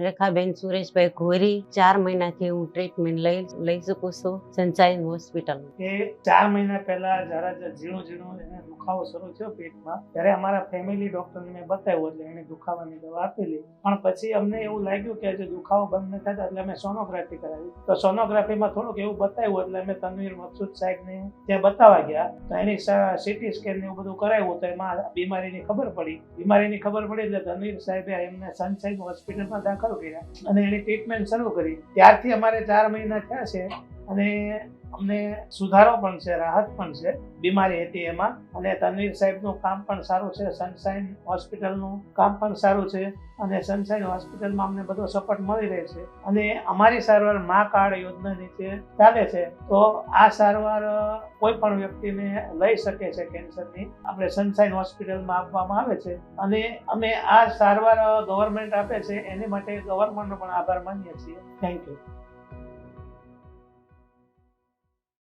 રેખાબેન સુરેશભાઈ ઘોરી 4 મહિનાથી હું ટ્રીટમેન્ટ લઈ શકું છું સનશાઇન હોસ્પિટલમાં. કે 4 મહિના પહેલા જરા ઝીણો એને દુખાવો શરૂ થયો પેટમાં, ત્યારે અમારા ફેમિલી ડોક્ટરને મેં બતાવ્યું એટલે એને દુખાવાની દવા આપેલી. પણ પછી અમને એવું લાગ્યું કે હજુ દુખાવો બંધ ન થતા એટલે અમે સોનોગ્રાફી કરાવી. તો સોનોગ્રાફીમાં થોડુંક એવું બતાવ્યું એટલે અમે તનવીર મકસૂદ સાહેબને ત્યાં બતાવવા ગયા. તો એની સીટી સ્કેન ને એવું બધું કરાવ્યું તો એમાં બીમારીની ખબર પડી એટલે તનવીર સાહેબે એમને સનશાઇન હોસ્પિટલમાં દાખલ કર્યા અને એની ટ્રીટમેન્ટ શરૂ કરી. ત્યારથી અમારે 4 મહિના થયા છે અને અમને સુધારો પણ છે, રાહત પણ છે. બીમારી હતી એમાં અને તનવીર સાહેબનું કામ પણ સારું છે, સનશાઇન હોસ્પિટલનું કામ પણ સારું છે અને સનશાઇન હોસ્પિટલમાં અમને બધો સપોર્ટ મળી રહે છે અને અમારી સારવાર મા કાર્ડ યોજના નીચે ચાલે છે. તો આ સારવાર કોઈ પણ વ્યક્તિને લઈ શકે છે કેન્સરની. આપણે સનશાઇન હોસ્પિટલમાં આપવામાં આવે છે અને અમે આ સારવાર ગવર્મેન્ટ આપે છે એની માટે ગવર્મેન્ટનો પણ આભાર માનીએ છીએ. Thank you.